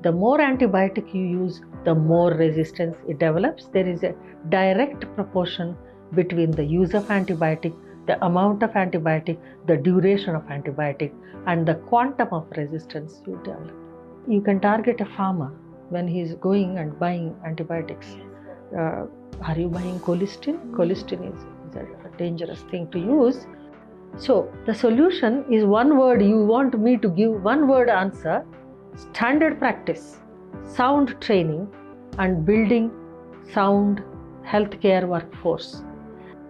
The more antibiotic you use, the more resistance it develops. There is a direct proportion between the use of antibiotic, the amount of antibiotic, the duration of antibiotic, and the quantum of resistance you develop. You can target a farmer when he's going and buying antibiotics. Are you buying colistin? Colistin is a dangerous thing to use. So the solution is one word. You want me to give one word answer: standard practice, sound training, and building sound healthcare workforce.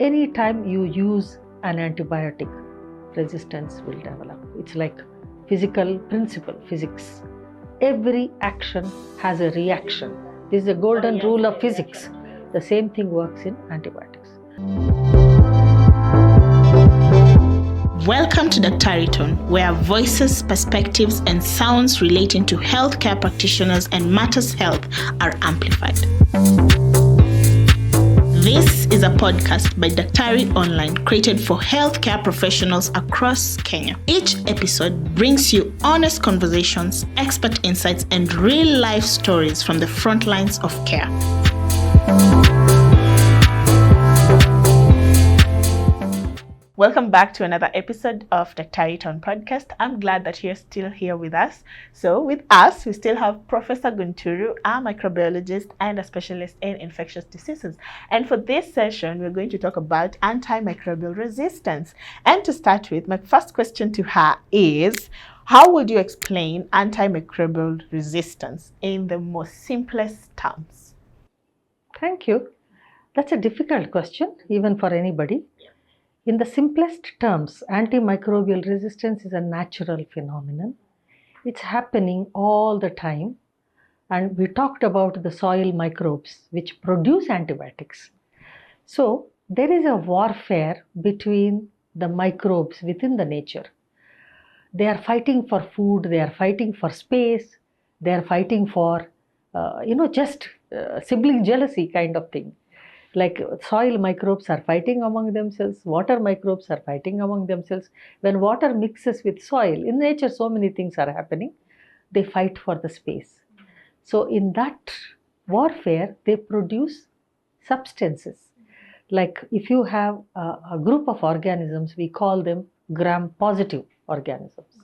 Anytime you use an antibiotic, resistance will develop. It's like physical principle, physics. Every action has a reaction. This is a golden rule of physics. The same thing works in antibiotics. Welcome to Daktari Tone, where voices, perspectives, and sounds relating to healthcare practitioners and matters health are amplified. This is a podcast by Daktari Online, created for healthcare professionals across Kenya. Each episode brings you honest conversations, expert insights, and real-life stories from the front lines of care. Welcome back to another episode of Daktari Tone podcast. I'm glad that you're still here with us. So with us, we still have Professor Gunturu, a microbiologist and a specialist in infectious diseases. And for this session, we're going to talk about antimicrobial resistance. And to start with, my first question to her is, how would you explain antimicrobial resistance in the most simplest terms? Thank you. That's a difficult question, even for anybody. In the simplest terms, antimicrobial resistance is a natural phenomenon. It's happening all the time. And we talked about the soil microbes which produce antibiotics. So there is a warfare between the microbes within the nature. They are fighting for food, they are fighting for space, they are fighting for, sibling jealousy kind of thing. Like soil microbes are fighting among themselves, water microbes are fighting among themselves. When water mixes with soil, in nature so many things are happening, they fight for the space. So in that warfare, they produce substances. Like if you have a group of organisms, we call them gram-positive organisms.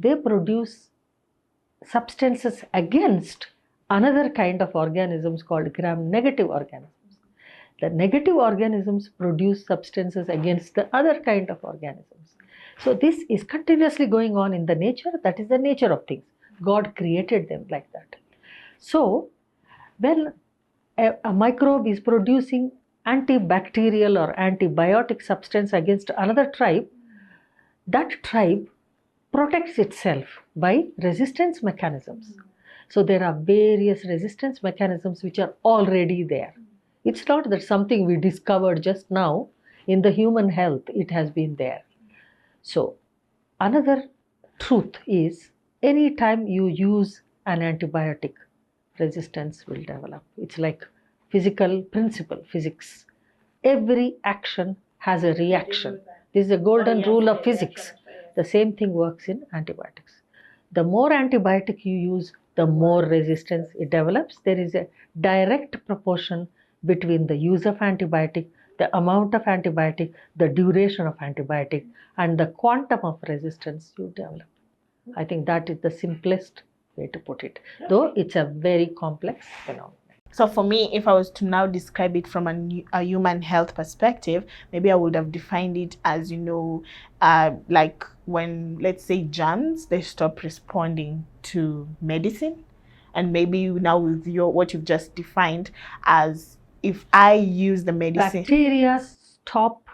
They produce substances against another kind of organisms called gram-negative organisms. The negative organisms produce substances against the other kind of organisms. So this is continuously going on in the nature. That is the nature of things. God created them like that. So when a microbe is producing antibacterial or antibiotic substance against another tribe, that tribe protects itself by resistance mechanisms. So there are various resistance mechanisms which are already there. It's not that something we discovered just now. In the human health, it has been there. So another truth is, anytime you use an antibiotic, resistance will develop. It's like physical principle, physics. Every action has a reaction. This is a golden rule of physics. The same thing works in antibiotics. The more antibiotic you use, the more resistance it develops. There is a direct proportion between the use of antibiotic, the amount of antibiotic, the duration of antibiotic, and the quantum of resistance you develop. I think that is the simplest way to put it, though it's a very complex phenomenon. So for me, if I was to now describe it from a human health perspective, maybe I would have defined it as, like when, let's say, germs, they stop responding to medicine. And maybe now with what you've just defined as, if I use the medicine, bacteria stop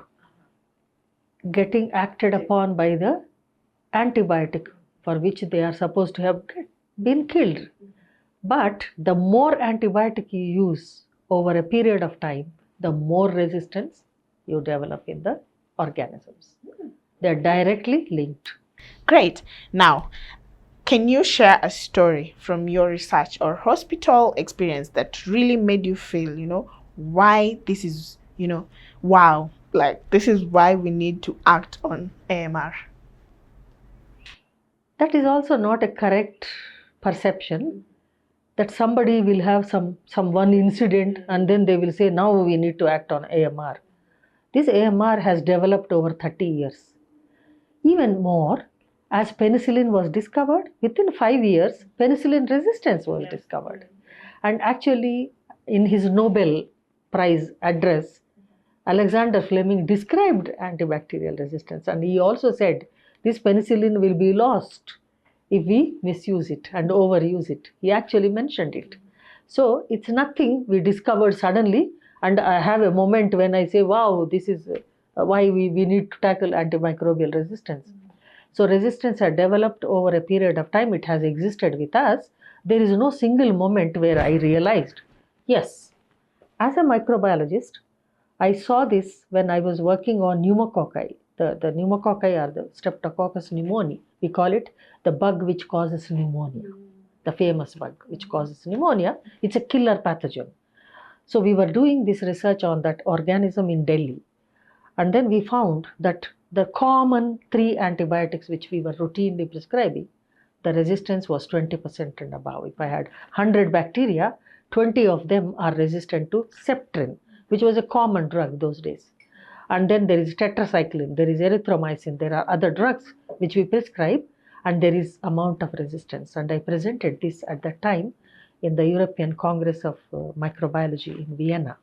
getting acted upon by the antibiotic for which they are supposed to have been killed. But the more antibiotic you use over a period of time, the more resistance you develop in the organisms. They are directly linked. Great. Now, can you share a story from your research or hospital experience that really made you feel, why this is, wow, like this is why we need to act on AMR? That is also not a correct perception. that somebody will have some one incident and then they will say, now we need to act on AMR. This AMR has developed over 30 years. Even more, as penicillin was discovered, within 5 years, penicillin resistance was discovered. And actually, in his Nobel Prize address, Alexander Fleming described antibacterial resistance, and he also said this penicillin will be lost if we misuse it and overuse it. He actually mentioned it. So it's nothing we discovered suddenly, and I have a moment when I say, wow, this is why we need to tackle antimicrobial resistance. So resistance had developed over a period of time. It has existed with us. There is no single moment where I realized, yes, as a microbiologist, I saw this when I was working on pneumococci. The pneumococci are the Streptococcus pneumoniae. We call it the bug which causes pneumonia, the famous bug which causes pneumonia. It's a killer pathogen. So we were doing this research on that organism in Delhi. And then we found that the common 3 antibiotics which we were routinely prescribing, the resistance was 20% and above. If I had 100 bacteria, 20 of them are resistant to septrin, which was a common drug those days. And then there is tetracycline, there is erythromycin, there are other drugs which we prescribe, and there is amount of resistance. And I presented this at that time in the European Congress of Microbiology in Vienna.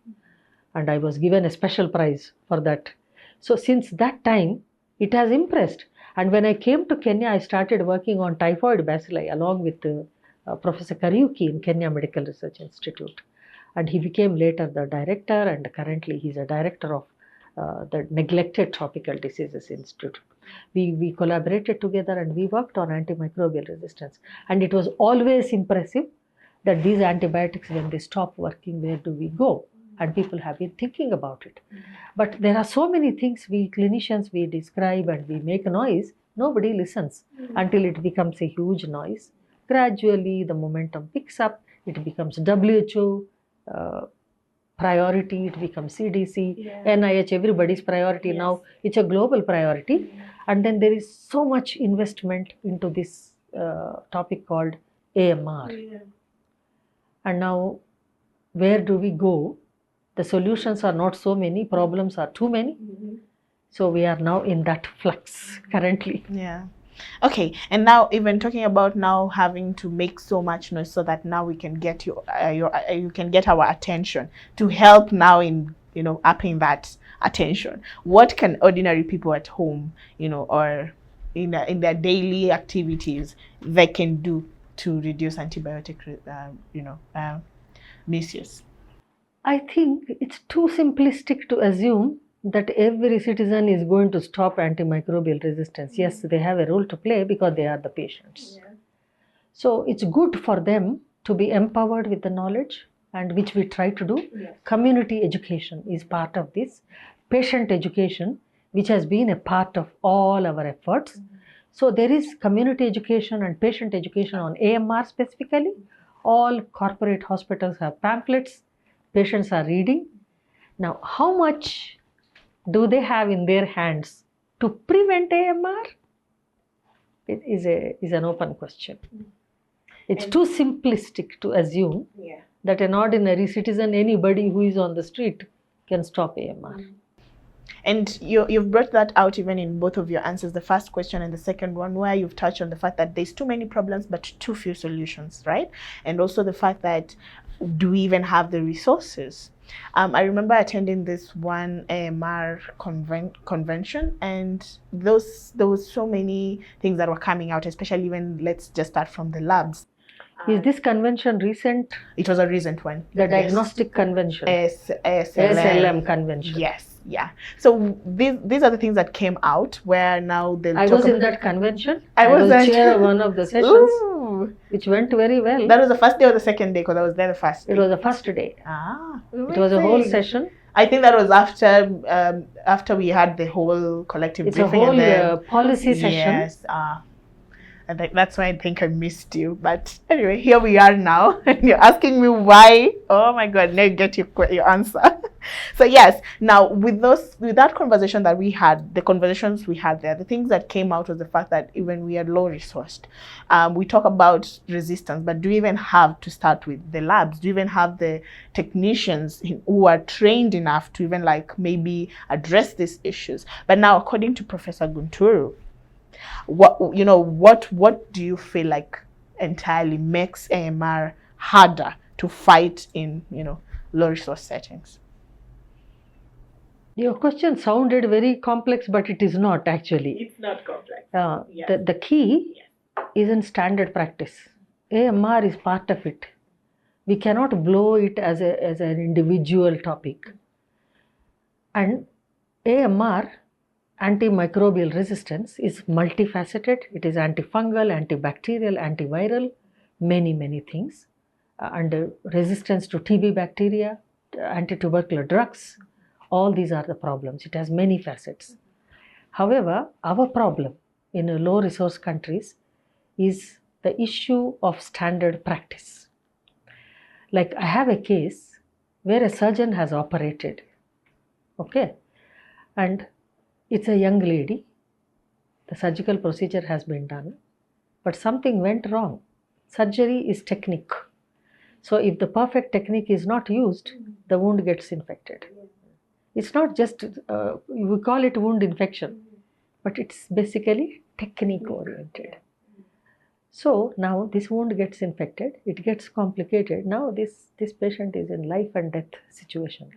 And I was given a special prize for that. So since that time, it has impressed. And when I came to Kenya, I started working on typhoid bacilli along with Professor Kariuki in Kenya Medical Research Institute. And he became later the director, and currently he's a director of the Neglected Tropical Diseases Institute. We collaborated together and we worked on antimicrobial resistance. And it was always impressive that these antibiotics, when they stop working, where do we go? And people have been thinking about it. But there are so many things we clinicians, we describe and we make noise, nobody listens until it becomes a huge noise. Gradually, the momentum picks up, it becomes WHO priority, it becomes CDC, NIH, everybody's priority now. It's a global priority. And then there is so much investment into this topic called AMR. And now, where do we go? The solutions are not so many, problems are too many. So we are now in that flux currently. Yeah. Okay, and now even talking about now having to make so much noise so that now we can get you can get our attention to help now in upping that attention. What can ordinary people at home, or in their daily activities they can do to reduce antibiotic misuse? I think it's too simplistic to assume that every citizen is going to stop antimicrobial resistance. Yes, they have a role to play because they are the patients. So it's good for them to be empowered with the knowledge, and which we try to do. Community education is part of this. Patient education, which has been a part of all our efforts. So there is community education and patient education on AMR specifically. All corporate hospitals have pamphlets. Patients are reading. Now, how much do they have in their hands to prevent AMR? It is an open question. It's too simplistic to assume that an ordinary citizen, anybody who is on the street, can stop AMR. And you've brought that out even in both of your answers, the first question and the second one, where you've touched on the fact that there's too many problems but too few solutions, right? And also the fact that do we even have the resources? I remember attending this one AMR convention, and there was so many things that were coming out, especially when, let's just start from the labs. Is this convention recent? It was a recent one. The diagnostic convention. SLM convention. Yes. Yeah. So these are the things that came out where now I was in that convention. I was chair of one of the sessions, which went very well. That was the first day or the second day? Because I was there the first day. It was the first day. Amazing. It was a whole session. I think that was after we had the whole collective briefing. It's a whole policy session. Yes. And that's why I think I missed you. But anyway, here we are now. And you're asking me why. Oh my God, now you get your answer. So yes, now with that conversation that we had, the conversations we had there, the things that came out was the fact that even we are low resourced. We talk about resistance, but do you even have to start with the labs? Do you even have the technicians who are trained enough to even like maybe address these issues? But now, according to Professor Gunturu, what do you feel like entirely makes AMR harder to fight in low resource settings? Your question sounded very complex, but it is not actually. It's not complex. The key is in standard practice. AMR is part of it. We cannot blow it as an individual topic. And AMR, antimicrobial resistance, is multifaceted. It is antifungal, antibacterial, antiviral, many things. And resistance to TB bacteria, antitubercular drugs, all these are the problems. It has many facets. However, our problem in low resource countries is the issue of standard practice. Like I have a case where a surgeon has operated, okay, and it's a young lady. The surgical procedure has been done, but something went wrong. Surgery is technique. So if the perfect technique is not used, the wound gets infected. It's not just, we call it wound infection, but it's basically technique oriented. So now this wound gets infected, it gets complicated. Now this patient is in life and death situation.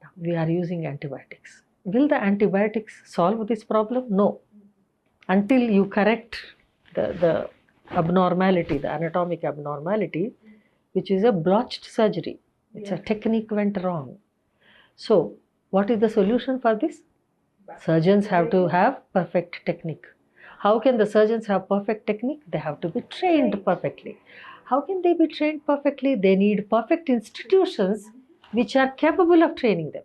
Now we are using antibiotics. Will the antibiotics solve this problem? No. Until you correct the abnormality, the anatomic abnormality, which is a blotched surgery. It's a technique went wrong. So what is the solution for this? Surgeons have to have perfect technique. How can the surgeons have perfect technique? They have to be trained perfectly. How can they be trained perfectly? They need perfect institutions which are capable of training them.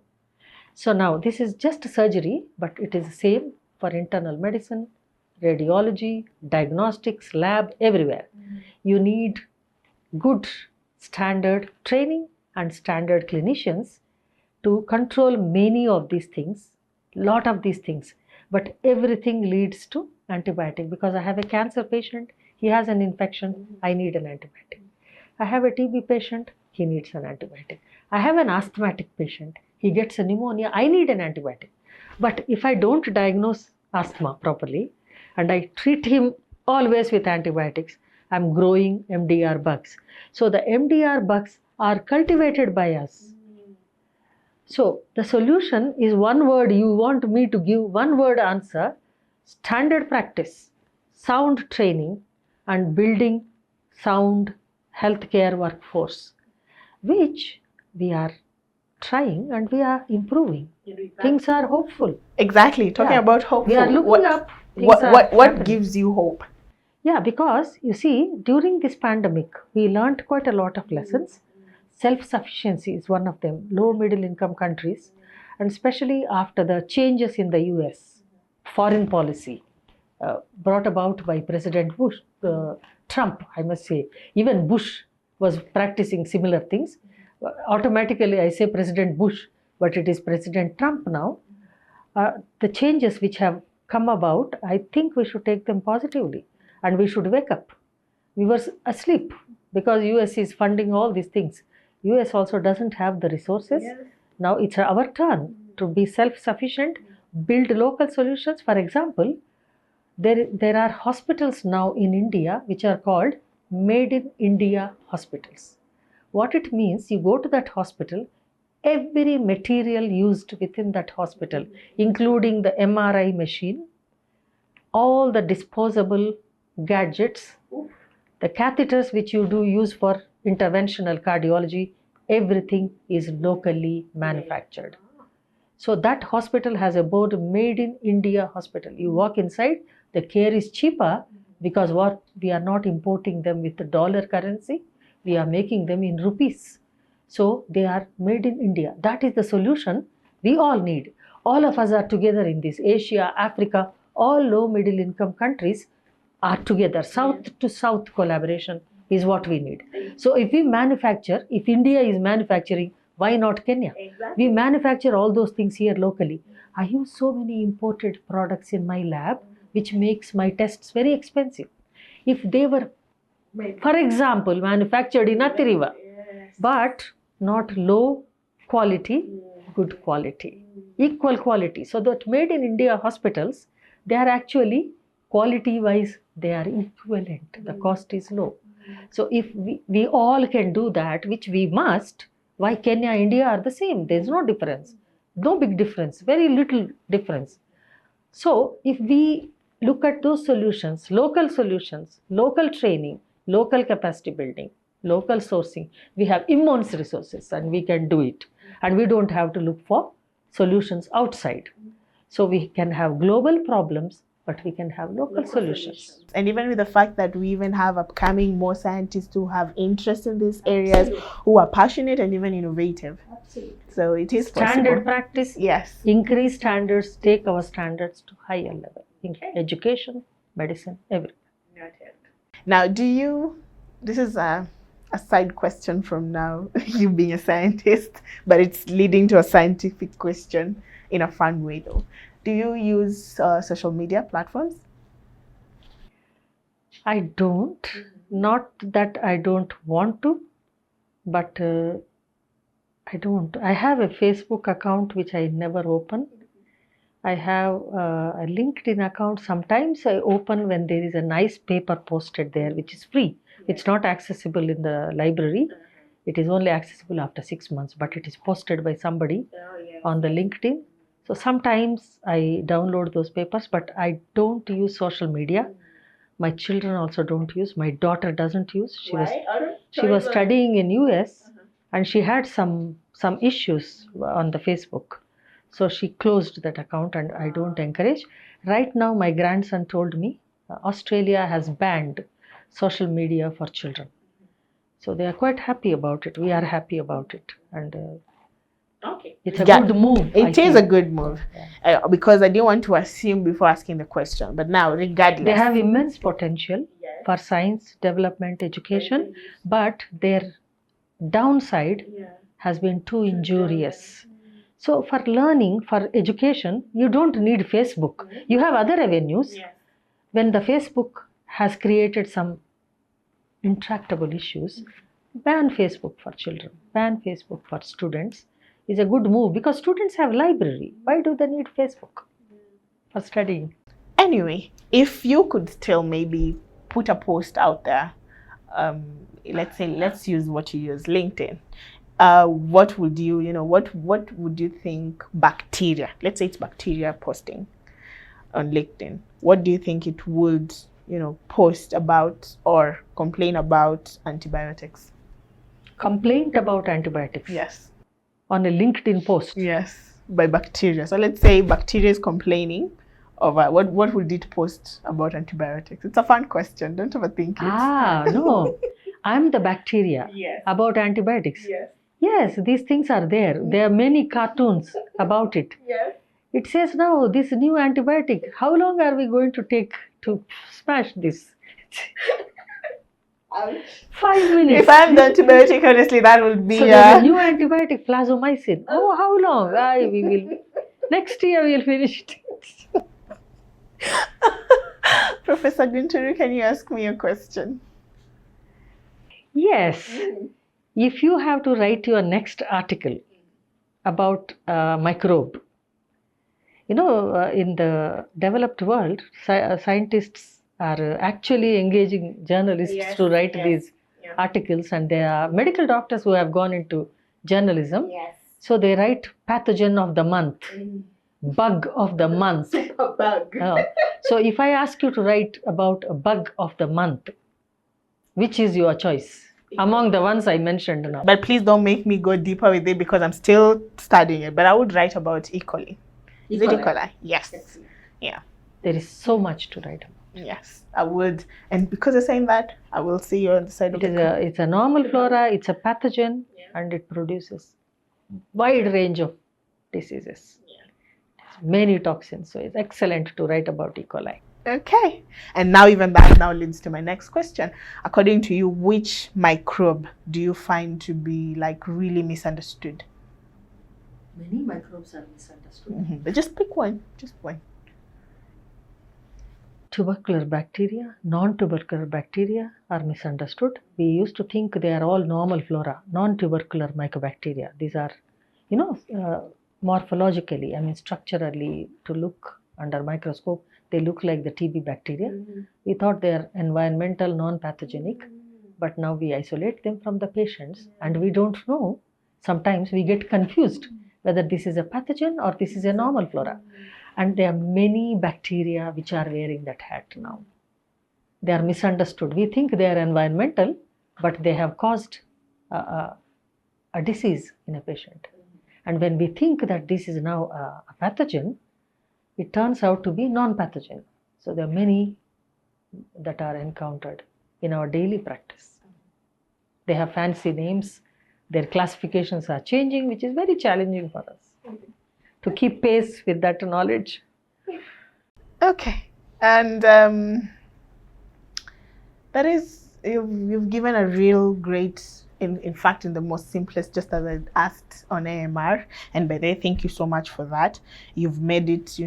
So now this is just surgery, but it is the same for internal medicine, radiology, diagnostics, lab, everywhere. You need good standard training and standard clinicians to control many of these things, lot of these things, but everything leads to antibiotic. Because I have a cancer patient, he has an infection, I need an antibiotic. I have a TB patient, he needs an antibiotic. I have an asthmatic patient, he gets a pneumonia, I need an antibiotic. But if I don't diagnose asthma properly and I treat him always with antibiotics, I'm growing MDR bugs. So the MDR bugs are cultivated by us. So the solution is one word. You want me to give one word answer: standard practice, sound training, and building sound healthcare workforce, which we are trying and we are improving. Things are hopeful. Exactly. Talking about hope. We are looking up. What gives you hope? Yeah, because you see, during this pandemic, we learned quite a lot of lessons. Self-sufficiency is one of them. Low middle income countries, and especially after the changes in the US foreign policy brought about by President Trump, I must say. Even Bush was practicing similar things. Automatically, I say President Bush, but it is President Trump now. The changes which have come about, I think we should take them positively and we should wake up. We were asleep because US is funding all these things. US also doesn't have the resources. Yes. Now it's our turn to be self-sufficient, build local solutions. For example, there are hospitals now in India which are called Made in India hospitals. What it means, you go to that hospital, every material used within that hospital, including the MRI machine, all the disposable gadgets, the catheters which you do use for interventional cardiology, everything is locally manufactured. So that hospital has a board Made in India hospital. You walk inside, the care is cheaper because what we are not importing them with the dollar currency, we are making them in rupees. So they are made in India. That is the solution we all need. All of us are together in this. Asia, Africa, all low middle income countries are together. South to south collaboration is what we need. So if we manufacture, if India is manufacturing Why not Kenya? Exactly. We manufacture all those things here locally. I use so many imported products in my lab, which makes my tests very expensive. If they were, for example, manufactured in Athi River, but not low quality, good quality, equal quality. So that made in India hospitals, they are actually quality wise, they are equivalent. The cost is low. So if we all can do that, which we must, why Kenya, India are the same? There's no difference. No big difference, very little difference. So if we look at those solutions, local training, local capacity building, local sourcing, we have immense resources and we can do it. And we don't have to look for solutions outside. So we can have global problems, but we can have local solutions. And even with the fact that we even have upcoming more scientists who have interest in these areas, who are passionate and even innovative. Absolutely. So it is Standard possible. practice, Yes. increase standards, take our standards to higher level in education, medicine, everything. Now, this is a side question from now, you being a scientist, but it's leading to a scientific question in a fun way though. Do you use social media platforms? I don't. Not that I don't want to, but I don't. I have a Facebook account which I never open. I have a LinkedIn account. Sometimes I open when there is a nice paper posted there, which is free. It's not accessible in the library. It is only accessible after 6 months, but it is posted by somebody on the LinkedIn. So sometimes I download those papers, but I don't use social media. My children also don't use. My daughter doesn't use. She was studying in US and she had some issues on the Facebook. So she closed that account and I don't encourage. Right now my grandson told me Australia has banned social media for children. So they are quite happy about it. We are happy about it. And it's a good move. It is a good move. Because I didn't want to assume before asking the question. But now, regardless. They have immense potential for science, development, education, but their downside has been too injurious. So for learning, for education, you don't need Facebook. You have other avenues. When the Facebook has created some intractable issues, ban Facebook for children, ban Facebook for students is a good move because students have library. Why do they need Facebook for studying? Anyway, if you could still maybe put a post out there, let's use what you use, LinkedIn. What would what would you think bacteria, let's say it's bacteria posting on LinkedIn, what do you think it would, post about or complain about antibiotics? Complaint about antibiotics? Yes. On a LinkedIn post? Yes, by bacteria. So let's say bacteria is complaining of what would it post about antibiotics? It's a fun question. Don't overthink it. No. I'm the bacteria. Yes. About antibiotics. Yes, these things are there. There are many cartoons about it. Yes. It says now this new antibiotic, how long are we going to take to smash this? 5 minutes. If I'm the antibiotic, honestly, that would be. So there's a new antibiotic, plasmomycin. Oh, how long? We will. Next year we'll finish it. Professor Gunturu, can you ask me a question? Yes. If you have to write your next article about microbe, in the developed world, scientists are actually engaging journalists to write these articles, and there are medical doctors who have gone into journalism. So they write pathogen of the month, bug of the month. Bug. So if I ask you to write about a bug of the month, which is your choice among the ones I mentioned now? But please don't make me go deeper with it because I'm still studying it. But I would write about E. coli. Is it E. coli? Yes. Yeah. There is so much to write about. Yes, I would. And because you're saying that, I will see you on the side of the It's a normal flora, it's a pathogen, and it produces wide range of diseases. Many toxins. So it's excellent to write about E. coli. Okay. And now even that now leads to my next question. According to you, which microbe do you find to be like really misunderstood? Many microbes are misunderstood. But just pick one. Just one. Tubercular bacteria, non-tubercular bacteria are misunderstood. We used to think they are all normal flora, non-tubercular mycobacteria. These are, morphologically, structurally, to look under microscope, they look like the TB bacteria. We thought they are environmental, non-pathogenic, but now we isolate them from the patients and we don't know. Sometimes we get confused whether this is a pathogen or this is a normal flora. And there are many bacteria which are wearing that hat now. They are misunderstood. We think they are environmental, but they have caused a disease in a patient. And when we think that this is now a pathogen, it turns out to be non-pathogen. So there are many that are encountered in our daily practice. They have fancy names. Their classifications are changing, which is very challenging for us to keep pace with that knowledge. Okay. And that is, you've given a real great, in fact, in the most simplest, just as I asked on AMR. And by the way, thank you so much for that. You've made it,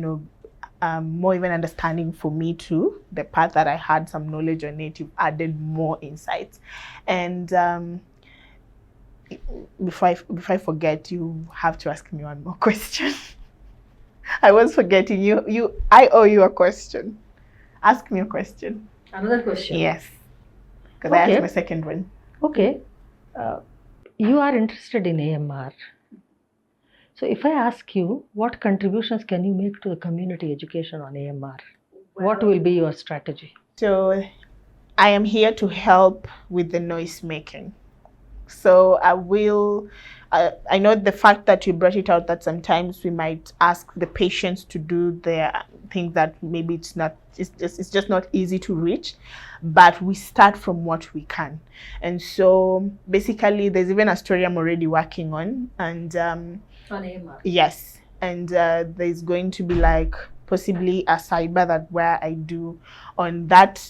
more even understanding for me too. The part that I had some knowledge on it, you've added more insights. And before I forget, you have to ask me one more question. I was forgetting you. I owe you a question. Ask me a question. Another question? Yes. Because I asked my second one. Okay. You are interested in AMR. So if I ask you, what contributions can you make to the community education on AMR? What will be your strategy? So I am here to help with the noise making. So I know the fact that you brought it out that sometimes we might ask the patients to do their things that maybe it's just not easy to reach, but we start from what we can. And so basically there's even a story I'm already working on, and on AMR. Yes, and there's going to be like possibly a sidebar that where I do on that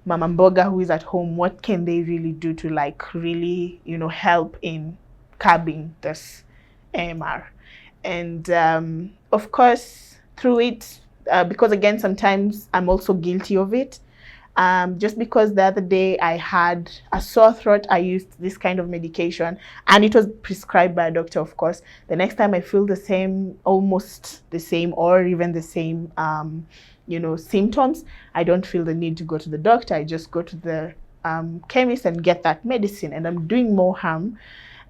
Mama Mboga who is at home, what can they really do to like really, help in curbing this AMR. And of course, through it, because again, sometimes I'm also guilty of it. Just because the other day I had a sore throat, I used this kind of medication and it was prescribed by a doctor, of course. The next time I feel the same, almost the same, or even the same, symptoms, I don't feel the need to go to the doctor. I just go to the chemist and get that medicine, and I'm doing more harm.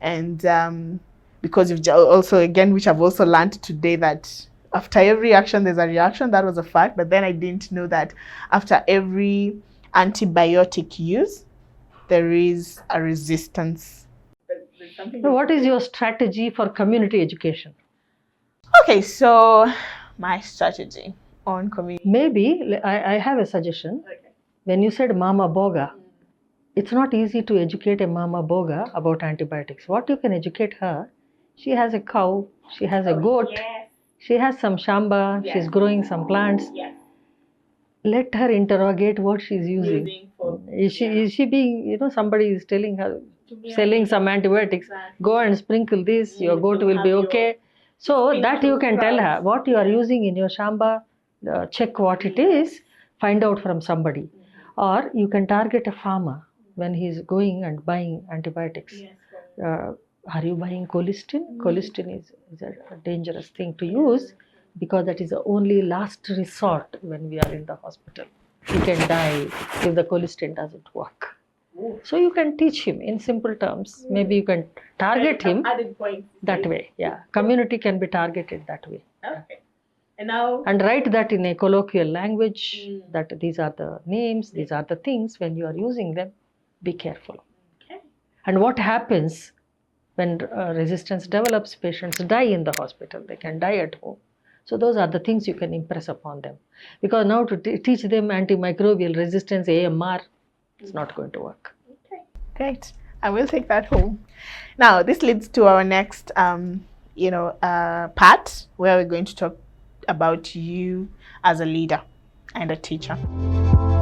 And because you've also, again, which I've also learned today, that after every action, there's a reaction. That was a fact. But then I didn't know that after every antibiotic use, there is a resistance. So what is your strategy for community education? Okay, so my strategy on community. Maybe I have a suggestion. Okay. When you said Mama Boga, it's not easy to educate a Mama Boga about antibiotics. What you can educate her, she has a cow, she has a goat. Yes. She has some shamba, yes. She's growing some plants. Yes. Let her interrogate what she's using. Is she being, somebody is telling her, selling some antibiotics, exactly. Go and sprinkle this, your goat will be okay. So that you can tell her what you are using in your shamba, check what it is, find out from somebody. Or you can target a farmer when he's going and buying antibiotics. Yes. Are you buying colistin? Colistin is a dangerous thing to use because that is the only last resort when we are in the hospital. He can die if the colistin doesn't work. So you can teach him in simple terms. Maybe you can target him that way. Yeah, community can be targeted that way. Okay. And write that in a colloquial language, that these are the names, these are the things. When you are using them, be careful. Okay. And what happens when resistance develops, patients die in the hospital. They can die at home. So those are the things you can impress upon them. Because now to teach them antimicrobial resistance, AMR, it's not going to work. Okay, great. I will take that home. Now, this leads to our next, part where we're going to talk about you as a leader and a teacher.